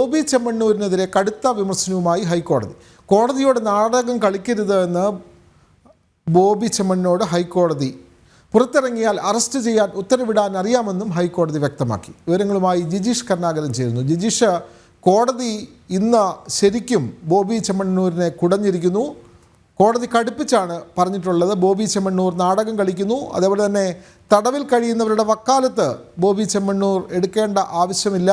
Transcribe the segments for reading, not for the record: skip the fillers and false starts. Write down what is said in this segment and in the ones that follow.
ബോബി ചെമ്മണ്ണൂരിനെതിരെ കടുത്ത വിമർശനവുമായി ഹൈക്കോടതി. കോടതിയോട് നാടകം കളിക്കരുത് എന്ന് ബോബി ചെമ്മണ്ണൂരോട് ഹൈക്കോടതി. പുറത്തിറങ്ങിയാൽ അറസ്റ്റ് ചെയ്യാൻ ഉത്തരവിടാൻ അറിയാമെന്നും ഹൈക്കോടതി വ്യക്തമാക്കി. വിവരങ്ങളുമായി ജിജീഷ് കരുണാകരൻ ചേരുന്നു. ജിജീഷ്, കോടതി ഇന്ന് ശരിക്കും ബോബി ചെമ്മണ്ണൂരിനെ കുടഞ്ഞിരിക്കുന്നു. കോടതി കടുപ്പിച്ചാണ് പറഞ്ഞിട്ടുള്ളത്. ബോബി ചെമ്മണ്ണൂർ നാടകം കളിക്കുന്നു, അതേപോലെ തന്നെ തടവിൽ കഴിയുന്നവരുടെ വക്കാലത്ത് ബോബി ചെമ്മണ്ണൂർ എടുക്കേണ്ട ആവശ്യമില്ല.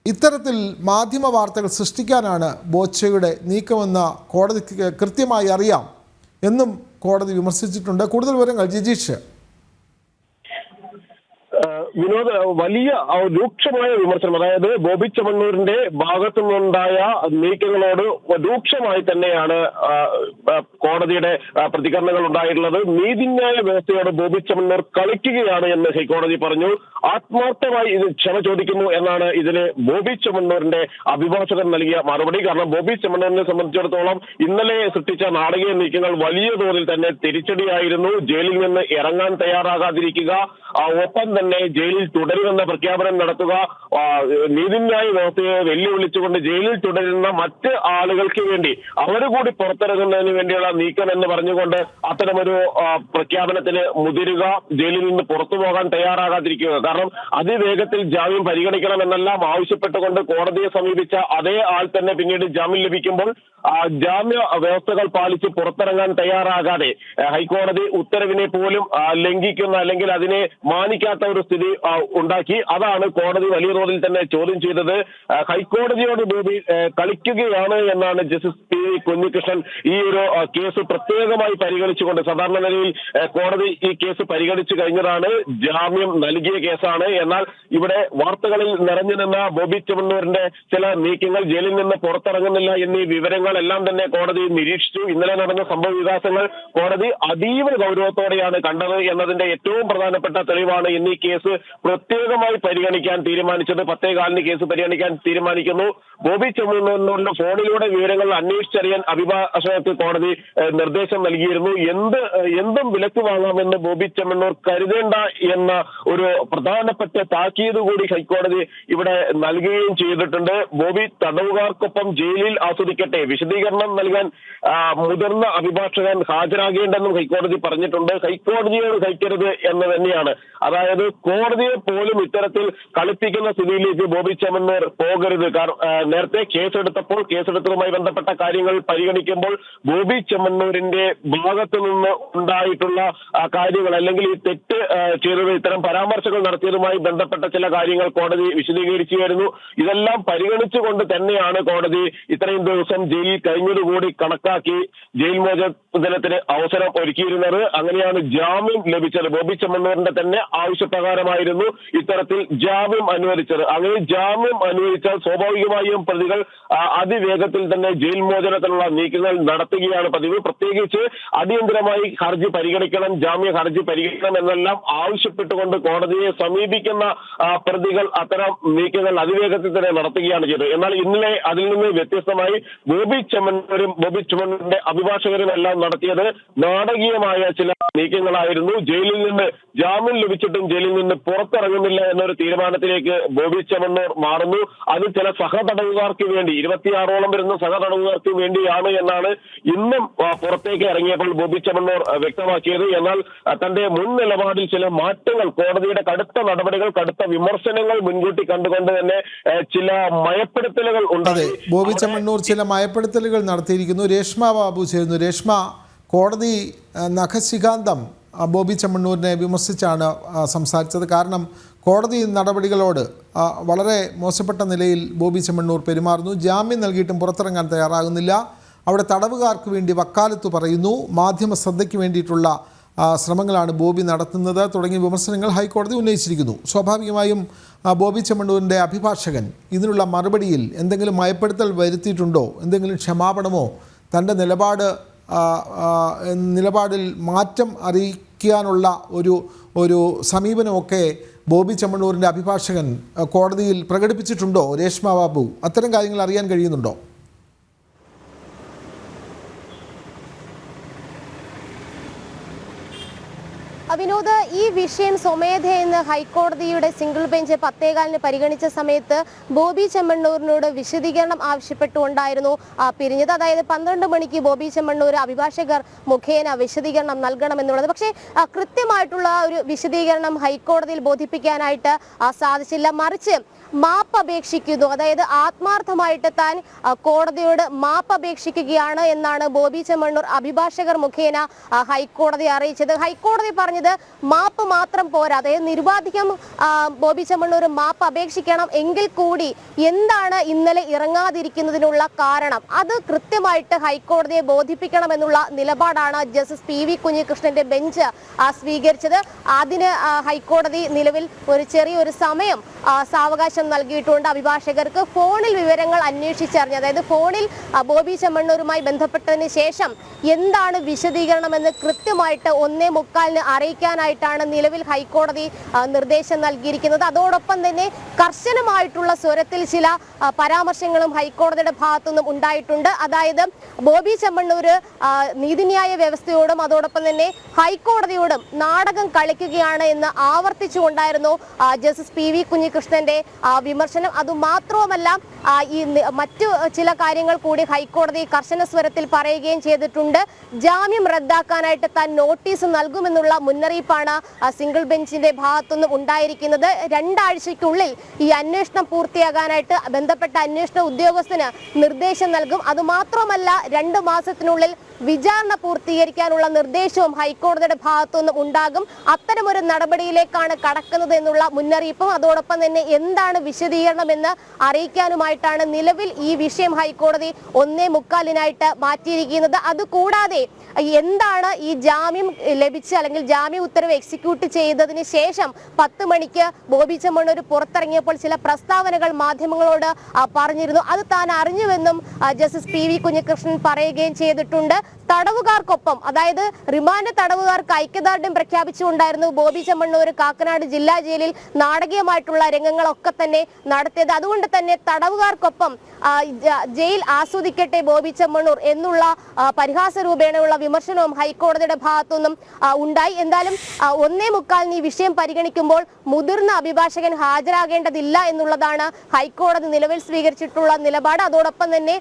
ഇത്തരത്തിൽ മാധ്യമ വാർത്തകൾ സൃഷ്ടിക്കാനാണ് ബോച്ചയുടെ നീക്കമെന്ന് കോടതിക്ക് കൃത്യമായി അറിയാം എന്നും കോടതി വിമർശിച്ചിട്ടുണ്ട്. കൂടുതൽ വിവരങ്ങൾ ജിജീഷ്. വിനോദ്, വലിയ രൂക്ഷമായ വിമർശനം, അതായത് ബോബി ചെമ്മണ്ണൂരിന്റെ ഭാഗത്തു നിന്നുണ്ടായ നീക്കങ്ങളോട് രൂക്ഷമായി തന്നെയാണ് കോടതിയുടെ പ്രതികരണങ്ങൾ ഉണ്ടായിട്ടുള്ളത്. നീതിന്യായ വ്യവസ്ഥയോട് ബോബി ചെമ്മണ്ണൂർ കളിക്കുകയാണ് എന്ന് ഹൈക്കോടതി പറഞ്ഞു. ആത്മാർത്ഥമായി ഇത് ക്ഷമ ചോദിക്കുന്നു എന്നാണ് ഇതിന് ബോബി ചെമ്മണ്ണൂരിന്റെ അഭിഭാഷകൻ നൽകിയ മറുപടി. കാരണം ബോബി ചെമ്മണ്ണൂരിനെ സംബന്ധിച്ചിടത്തോളം ഇന്നലെ സൃഷ്ടിച്ച നാടകീയ നീക്കങ്ങൾ വലിയ തോതിൽ തന്നെ തിരിച്ചടിയായിരുന്നു. ജയിലിൽ നിന്ന് ഇറങ്ങാൻ തയ്യാറാകാതിരിക്കുക, ഒപ്പം തന്നെ ജയിലിൽ തുടരുമെന്ന പ്രഖ്യാപനം നടത്തുക, നീതിന്യായ വ്യവസ്ഥയെ വെല്ലുവിളിച്ചുകൊണ്ട് ജയിലിൽ തുടരുന്ന മറ്റ് ആളുകൾക്ക് വേണ്ടി അവർ കൂടി പുറത്തിറങ്ങുന്നതിന് വേണ്ടിയുള്ള നീക്കം എന്ന് പറഞ്ഞുകൊണ്ട് അത്തരമൊരു പ്രഖ്യാപനത്തിന് മുതിരുക, ജയിലിൽ നിന്ന് പുറത്തു പോകാൻ തയ്യാറാകാതിരിക്കുക. കാരണം അതിവേഗത്തിൽ ജാമ്യം പരിഗണിക്കണമെന്നെല്ലാം ആവശ്യപ്പെട്ടുകൊണ്ട് കോടതിയെ സമീപിച്ച അതേ ആൾ തന്നെ പിന്നീട് ജാമ്യം ലഭിക്കുമ്പോൾ ജാമ്യ വ്യവസ്ഥകൾ പാലിച്ച് പുറത്തിറങ്ങാൻ തയ്യാറാകാതെ ഹൈക്കോടതി ഉത്തരവിനെ പോലും ലംഘിക്കുന്ന അല്ലെങ്കിൽ അതിനെ മാനിക്കാത്ത ഒരു സ്ഥിതി ഉണ്ടാക്കി. അതാണ് കോടതി വലിയ തോതിൽ തന്നെ ചോദ്യം ചെയ്തത്. ഹൈക്കോടതിയോട് ബോബി കളിക്കുകയാണ് എന്നാണ് ജസ്റ്റിസ് പി കുഞ്ഞികൃഷ്ണൻ ഈ ഒരു കേസ് പ്രത്യേകമായി പരിഗണിച്ചുകൊണ്ട്, സാധാരണ നിലയിൽ കോടതി ഈ കേസ് പരിഗണിച്ചു കഴിഞ്ഞതാണ്, ജാമ്യം നൽകിയ കേസാണ്. എന്നാൽ ഇവിടെ വാർത്തകളിൽ നിറഞ്ഞു നിന്ന ബോബി ചെമ്മണ്ണൂരിന്റെ ചില നീക്കങ്ങൾ, ജയിലിൽ നിന്ന് പുറത്തിറങ്ങുന്നില്ല എന്നീ വിവരങ്ങളെല്ലാം തന്നെ കോടതി നിരീക്ഷിച്ചു. ഇന്നലെ നടന്ന സംഭവ വികാസങ്ങൾ കോടതി അതീവ ഗൗരവത്തോടെയാണ് കണ്ടത് എന്നതിന്റെ ഏറ്റവും പ്രധാനപ്പെട്ട തെളിവാണ് ഇന്ന് ഈ കേസ് പ്രത്യേകമായി പരിഗണിക്കാൻ തീരുമാനിച്ചത്. 10:15 കേസ് പരിഗണിക്കാൻ തീരുമാനിക്കുന്നു. ബോബി ചെമ്മണ്ണൂരിന്റെ ഫോണിലൂടെ വിവരങ്ങൾ അന്വേഷിച്ചറിയാൻ അഭിഭാഷകർക്ക് കോടതി നിർദ്ദേശം നൽകിയിരുന്നു. എന്തും വിലക്ക് വാങ്ങാമെന്ന് ബോബി ചെമ്മണ്ണൂർ കരുതേണ്ട എന്ന ഒരു പ്രധാനപ്പെട്ട താക്കീത് കൂടി ഹൈക്കോടതി ഇവിടെ നൽകുകയും ചെയ്തിട്ടുണ്ട്. ബോബി തടവുകാർക്കൊപ്പം ജയിലിൽ ആസ്വദിക്കട്ടെ, വിശദീകരണം നൽകാൻ മുതിർന്ന അഭിഭാഷകൻ ഹാജരാകേണ്ടെന്നും ഹൈക്കോടതി പറഞ്ഞിട്ടുണ്ട്. ഹൈക്കോടതിയോട് കളിക്കരുത് എന്ന് തന്നെയാണ്. അതായത് കോടതിയെ പോലും ഇത്തരത്തിൽ കളിപ്പിക്കുന്ന സ്ഥിതിയിലേക്ക് ബോബി ചെമ്മണ്ണൂർ പോകരുത്. നേരത്തെ കേസെടുത്തതുമായി ബന്ധപ്പെട്ട കാര്യങ്ങൾ പരിഗണിക്കുമ്പോൾ ബോബി ചെമ്മണ്ണൂരിന്റെ ഭാഗത്തു നിന്ന് ഉണ്ടായിട്ടുള്ള കാര്യങ്ങൾ അല്ലെങ്കിൽ ഈ തെറ്റ് ചെയ്തത്, ഇത്തരം പരാമർശങ്ങൾ നടത്തിയതുമായി ബന്ധപ്പെട്ട ചില കാര്യങ്ങൾ കോടതി വിശദീകരിക്കുകയായിരുന്നു. ഇതെല്ലാം പരിഗണിച്ചുകൊണ്ട് തന്നെയാണ് കോടതി ഇത്രയും ദിവസം ജയിലിൽ കഴിഞ്ഞതുകൂടി കണക്കാക്കി ജയിൽ മോചനത്തിന് അവസരം ഒരുക്കിയിരുന്നത്. അങ്ങനെയാണ് ജാമ്യം ലഭിച്ചത്. ബോബി ചെമ്മണ്ണൂരിന്റെ തന്നെ ആവശ്യപ്രകാരമായിരുന്നു ഇത്തരത്തിൽ ജാമ്യം അനുവദിച്ചത്. അങ്ങനെ ജാമ്യം അനുവദിച്ചാൽ സ്വാഭാവികമായും പ്രതികൾ അതിവേഗത്തിൽ തന്നെ ജയിൽ മോചനത്തിനുള്ള നീക്കങ്ങൾ നടത്തുകയാണ് പതിവ്. പ്രത്യേകിച്ച് അടിയന്തരമായി ഹർജി പരിഗണിക്കണം, ജാമ്യ ഹർജി പരിഗണിക്കണം എന്നെല്ലാം ആവശ്യപ്പെട്ടുകൊണ്ട് കോടതിയെ സമീപിക്കുന്ന പ്രതികൾ അത്തരം നീക്കങ്ങൾ അതിവേഗത്തിൽ തന്നെ നടത്തുകയാണ് ചെയ്തത്. എന്നാൽ ഇന്നലെ അതിൽ നിന്ന് വ്യത്യസ്തമായി ബോബി ചെമ്മണ്ണൂരിന്റെ അഭിഭാഷകരും എല്ലാം നടത്തിയത് നാടകീയമായ ചില നീക്കങ്ങളായിരുന്നു. ജയിലിൽ നിന്ന് ജാമ്യം ലഭിച്ചിട്ടും ജയിലിൽ നിന്ന് പുറത്തിറങ്ങുന്നില്ല എന്നൊരു തീരുമാനത്തിലേക്ക് ബോബി ചെമ്മണ്ണൂർ മാറുന്നു. അത് ചില സഹതടവുകാർക്ക് വേണ്ടി, 26ഓളം വരുന്ന സഹതടവുകാർക്ക് വേണ്ടിയാണ് എന്നാണ് ഇന്നും പുറത്തേക്ക് ഇറങ്ങിയപ്പോൾ ബോബി ചെമ്മണ്ണൂർ വ്യക്തമാക്കിയത്. എന്നാൽ തന്റെ മുൻ നിലപാടിൽ ചില മാറ്റങ്ങൾ, കോടതിയുടെ കടുത്ത നടപടികൾ, കടുത്ത വിമർശനങ്ങൾ മുൻകൂട്ടി കണ്ടുകൊണ്ട് തന്നെ ചില മയപ്പെടുത്തലുകൾ ഉണ്ടായി. ബോബി ചെമ്മണ്ണൂർ ചില മയപ്പെടുത്തലുകൾ നടത്തിയിരിക്കുന്നു. രേഷ്മ ബാബു ചേരുന്നു. രേഷ്മ, കോടതി നഖശിഖാന്തം ബോബി ചെമ്മണ്ണൂരിനെ വിമർശിച്ചാണ് സംസാരിച്ചത്. കാരണം കോടതി നടപടികളോട് വളരെ മോശപ്പെട്ട നിലയിൽ ബോബി ചെമ്മണ്ണൂർ പെരുമാറുന്നു. ജാമ്യം നൽകിയിട്ടും പുറത്തിറങ്ങാൻ തയ്യാറാകുന്നില്ല. അവിടെ തടവുകാർക്ക് വേണ്ടി വക്കാലത്ത് പറയുന്നു. മാധ്യമ ശ്രദ്ധയ്ക്ക് വേണ്ടിയിട്ടുള്ള ശ്രമങ്ങളാണ് ബോബി നടത്തുന്നത് തുടങ്ങിയ വിമർശനങ്ങൾ ഹൈക്കോടതി ഉന്നയിച്ചിരിക്കുന്നു. സ്വാഭാവികമായും ബോബി ചെമ്മണ്ണൂരിൻ്റെ അഭിഭാഷകൻ ഇതിനുള്ള മറുപടിയിൽ എന്തെങ്കിലും മയപ്പെടുത്തൽ വരുത്തിയിട്ടുണ്ടോ, എന്തെങ്കിലും ക്ഷമാപണമോ, തൻ്റെ നിലപാടിൽ മാറ്റം അറിയിക്കാനുള്ള ഒരു സമീപനമൊക്കെ ബോബി ചെമ്മണ്ണൂരിൻ്റെ അഭിഭാഷകൻ കോടതിയിൽ പ്രകടിപ്പിച്ചിട്ടുണ്ടോ? രേഷ്മ ബാബു, അത്തരം കാര്യങ്ങൾ അറിയാൻ കഴിയുന്നുണ്ടോ? വിനോദ്, ഈ വിഷയം സ്വമേധയെന്ന് ഹൈക്കോടതിയുടെ സിംഗിൾ ബെഞ്ച് 10:15 പരിഗണിച്ച സമയത്ത് ബോബി ചെമ്മണ്ണൂരിനോട് വിശദീകരണം ആവശ്യപ്പെട്ടുകൊണ്ടായിരുന്നു പിരിഞ്ഞത്. അതായത് 12 മണിക്ക് ബോബി ചെമ്മണ്ണൂർ അഭിഭാഷകർ മുഖേന വിശദീകരണം നൽകണമെന്നുള്ളത്. പക്ഷേ കൃത്യമായിട്ടുള്ള ഒരു വിശദീകരണം ഹൈക്കോടതിയിൽ ബോധിപ്പിക്കാനായിട്ട് സാധിച്ചില്ല. മറിച്ച് മാപ്പ് അപേക്ഷിക്കുന്നു, അതായത് ആത്മാർത്ഥമായിട്ട് താൻ കോടതിയോട് മാപ്പ് അപേക്ഷിക്കുകയാണ് എന്നാണ് ബോബി ചെമ്മണ്ണൂർ അഭിഭാഷകർ മുഖേന ഹൈക്കോടതി അറിയിച്ചത്. ഹൈക്കോടതി പറഞ്ഞത് മാപ്പ് മാത്രം പോരാ, അതായത് നിരുപാധികം ബോബി ചെമ്മണ്ണൂർ മാപ്പ് അപേക്ഷിക്കണം, എങ്കിൽ കൂടി എന്താണ് ഇന്നലെ ഇറങ്ങാതിരിക്കുന്നതിനുള്ള കാരണം അത് കൃത്യമായിട്ട് ഹൈക്കോടതിയെ ബോധിപ്പിക്കണമെന്നുള്ള നിലപാടാണ് ജസ്റ്റിസ് PV കുഞ്ഞികൃഷ്ണന്റെ ബെഞ്ച് സ്വീകരിച്ചത്. അതിന് ഹൈക്കോടതി നിലവിൽ ഒരു ചെറിയൊരു സമയം സാവകാശം നൽകിയിട്ടുണ്ട്. അഭിഭാഷകർക്ക് ഫോണിൽ വിവരങ്ങൾ അന്വേഷിച്ചറിഞ്ഞ്, അതായത് ഫോണിൽ ബോബി ചെമ്മണ്ണൂരുമായി ബന്ധപ്പെട്ടതിന് ശേഷം എന്താണ് വിശദീകരണമെന്ന് കൃത്യമായിട്ട് 1:45 അറിയിക്കാനായിട്ടാണ് നിലവിൽ ഹൈക്കോടതി നിർദ്ദേശം നൽകിയിരിക്കുന്നത്. അതോടൊപ്പം തന്നെ കർശനമായിട്ടുള്ള സ്വരത്തിൽ ചില പരാമർശങ്ങളും ഹൈക്കോടതിയുടെ ഭാഗത്തുനിന്നും ഉണ്ടായിട്ടുണ്ട്. അതായത് ബോബി ചെമ്മണ്ണൂർ നീതിന്യായ വ്യവസ്ഥയോടും അതോടൊപ്പം തന്നെ ഹൈക്കോടതിയോടും നാടകം കളിക്കുകയാണ് എന്ന് ആവർത്തിച്ചുകൊണ്ടായിരുന്നു ജസ്റ്റിസ് PV കുഞ്ഞികൃഷ്ണന്റെ വിമർശനം. അതുമാത്രവുമല്ല, ഈ മറ്റു ചില കാര്യങ്ങൾ കൂടി ഹൈക്കോടതി കർശന സ്വരത്തിൽ പറയുകയും ചെയ്തിട്ടുണ്ട്. ജാമ്യം റദ്ദാക്കാനായിട്ട് താൻ നോട്ടീസ് നൽകുമെന്നുള്ള മുന്നറിയിപ്പാണ് സിംഗിൾ ബെഞ്ചിന്റെ ഭാഗത്തുനിന്നും ഉണ്ടായിരിക്കുന്നത്. 2 ആഴ്ചയ്ക്കുള്ളിൽ ഈ അന്വേഷണം പൂർത്തിയാകാനായിട്ട് ബന്ധപ്പെട്ട അന്വേഷണ ഉദ്യോഗസ്ഥന് നിർദ്ദേശം നൽകും. അതുമാത്രമല്ല, 2 മാസത്തിനുള്ളിൽ വിചാരണ പൂർത്തീകരിക്കാനുള്ള നിർദ്ദേശവും ഹൈക്കോടതിയുടെ ഭാഗത്തുനിന്നും ഉണ്ടാകും. അത്തരമൊരു നടപടിയിലേക്കാണ് കടക്കുന്നത് എന്നുള്ള മുന്നറിയിപ്പും അതോടൊപ്പം തന്നെ എന്താണ് വിശദീകരണം എന്ന് അറിയിക്കാനുമായിട്ടാണ് നിലവിൽ ഈ വിഷയം ഹൈക്കോടതി 1:45 മാറ്റിയിരിക്കുന്നത്. അതുകൂടാതെ എന്താണ് ഈ ജാമ്യം ലഭിച്ച് അല്ലെങ്കിൽ ജാമ്യ ഉത്തരവ് എക്സിക്യൂട്ട് ചെയ്തതിന് ശേഷം 10 മണിക്ക് ബോബി ചെമ്മണ്ണൂർ പുറത്തിറങ്ങിയപ്പോൾ ചില പ്രസ്താവനകൾ മാധ്യമങ്ങളോട് പറഞ്ഞിരുന്നു. അത് താൻ അറിഞ്ഞുവെന്നും ജസ്റ്റിസ് PV കുഞ്ഞികൃഷ്ണൻ പറയുകയും ചെയ്തിട്ടുണ്ട്. തടവുകാർക്കൊപ്പം, അതായത് റിമാൻഡ് തടവുകാർക്ക് ഐക്യദാർഢ്യം പ്രഖ്യാപിച്ചുകൊണ്ടായിരുന്നു ബോബി ചെമ്മണ്ണൂർ കാക്കനാട് ജില്ലാ ജയിലിൽ നാടകീയമായിട്ടുള്ള രംഗങ്ങളൊക്കെ തന്നെ നടത്തിയത്. അതുകൊണ്ട് തന്നെ തടവുകാർക്കൊപ്പം ജയിൽ ആസ്വദിക്കട്ടെ ബോബി ചെമ്മണ്ണൂർ എന്നുള്ള പരിഹാസ രൂപേണയുള്ള വിമർശനവും ഹൈക്കോടതിയുടെ ഭാഗത്തുനിന്നും ഉണ്ടായി. എന്തായാലും 1:45 ഈ വിഷയം പരിഗണിക്കുമ്പോൾ മുതിർന്ന അഭിഭാഷകൻ ഹാജരാകേണ്ടതില്ല എന്നുള്ളതാണ് ഹൈക്കോടതി നിലവിൽ സ്വീകരിച്ചിട്ടുള്ള നിലപാട്. അതോടൊപ്പം തന്നെ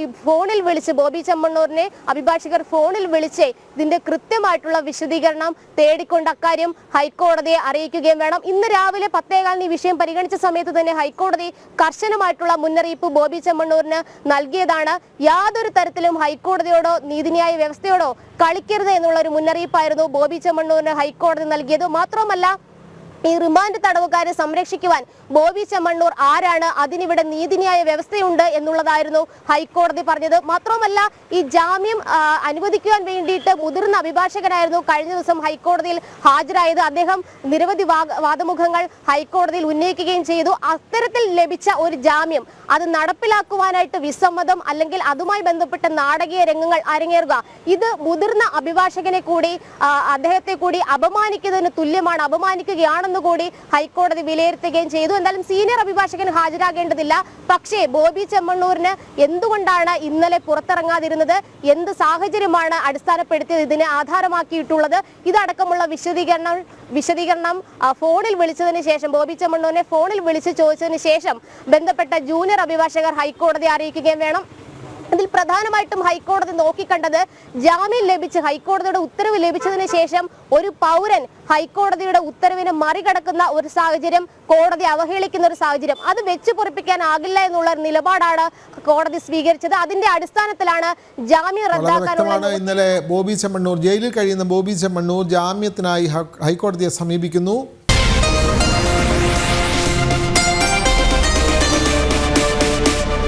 ഈ ഫോണിൽ വിളിച്ച് ബോബി ചെമ്മണ്ണൂരിനെ അഭിഭാഷകർ ഫോണിൽ വിളിച്ച് ഇതിന്റെ കൃത്യമായിട്ടുള്ള വിശദീകരണം തേടിക്കൊണ്ട് അക്കാര്യം ഹൈക്കോടതിയെ അറിയിക്കുകയും വേണം. ഇന്ന് രാവിലെ 10:15 ഈ വിഷയം പരിഗണിച്ച സമയത്ത് തന്നെ ഹൈക്കോടതി കർശനമായിട്ടുള്ള മുന്നറിയിപ്പ് ബോബി ചെമ്മണ്ണൂരിന് നൽകിയതാണ്. യാതൊരു തരത്തിലും ഹൈക്കോടതിയോടോ നീതിന്യായ വ്യവസ്ഥയോടോ കളിക്കരുത് എന്നുള്ള ഒരു മുന്നറിയിപ്പായിരുന്നു ബോബി ചെമ്മണ്ണൂരിന് ഹൈക്കോടതി നൽകിയത്. മാത്രമല്ല, ഈ റിമാൻഡ് തടവുകാരെ സംരക്ഷിക്കുവാൻ ബോബി ചെമ്മണ്ണൂർ ആരാണ്, അതിനിവിടെ നീതിന്യായ വ്യവസ്ഥയുണ്ട് എന്നുള്ളതായിരുന്നു ഹൈക്കോടതി പറഞ്ഞത്. മാത്രമല്ല, ഈ ജാമ്യം അനുവദിക്കുവാൻ വേണ്ടിയിട്ട് മുതിർന്ന അഭിഭാഷകനായിരുന്നു കഴിഞ്ഞ ദിവസം ഹൈക്കോടതിയിൽ ഹാജരായത്. അദ്ദേഹം നിരവധി വാദമുഖങ്ങൾ ഹൈക്കോടതിയിൽ ഉന്നയിക്കുകയും ചെയ്തു. അത്തരത്തിൽ ലഭിച്ച ഒരു ജാമ്യം അത് നടപ്പിലാക്കുവാനായിട്ട് വിസമ്മതം അല്ലെങ്കിൽ അതുമായി ബന്ധപ്പെട്ട നാടകീയ രംഗങ്ങൾ അരങ്ങേറുക, ഇത് മുതിർന്ന അഭിഭാഷകനെ കൂടി അദ്ദേഹത്തെ കൂടി അപമാനിക്കുന്നതിന് തുല്യമാണ്, അപമാനിക്കുകയാണെന്ന് കൂടി ഹൈക്കോടതി വിലയിരുത്തുകയും ചെയ്തു. എന്തായാലും സീനിയർ അഭിഭാഷകൻ ഹാജരാകേണ്ടതില്ല. പക്ഷേ ബോബി ചെമ്മണ്ണൂരിന് എന്തുകൊണ്ടാണ് ഇന്നലെ പുറത്തിറങ്ങാതിരുന്നത്, എന്ത് സാഹചര്യമാണ് അടിസ്ഥാനപ്പെടുത്തിയത് ഇതിനെ ആധാരമാക്കിയിട്ടുള്ളത്, ഇതടക്കമുള്ള വിശദീകരണം ഫോണിൽ വിളിച്ചതിന് ശേഷം ബോബി ചെമ്മണ്ണൂരിനെ ഫോണിൽ വിളിച്ച് ചോദിച്ചതിന് ശേഷം ബന്ധപ്പെട്ട ജൂനിയർ അഭിഭാഷകർ ഹൈക്കോടതി അറിയിക്കുകയും വേണം. ഇതിൽ പ്രധാനമായിട്ടും ഹൈക്കോടതി നോക്കിക്കണ്ടത് ജാമ്യം ലഭിച്ച് ഹൈക്കോടതിയുടെ ഉത്തരവ് ലഭിച്ചതിന് ശേഷം ഒരു പൗരൻ ഹൈക്കോടതിയുടെ ഉത്തരവിനെ മറികടക്കുന്ന ഒരു സാഹചര്യം, കോടതി അവഹേളിക്കുന്ന ഒരു സാഹചര്യം, അത് വെച്ച് പൊറിപ്പിക്കാനാകില്ല എന്നുള്ള നിലപാടാണ് കോടതി സ്വീകരിച്ചത്. അതിന്റെ അടിസ്ഥാനത്തിലാണ് ജാമ്യം റദ്ദാക്കാനുള്ള. ഇന്നലെ ബോബി ചെമ്മണ്ണൂർ ജയിലിൽ കഴിയുന്ന ബോബി ചെമ്മണ്ണൂർ ജാമ്യത്തിനായി ഹൈക്കോടതിയെ സമീപിക്കുന്നു.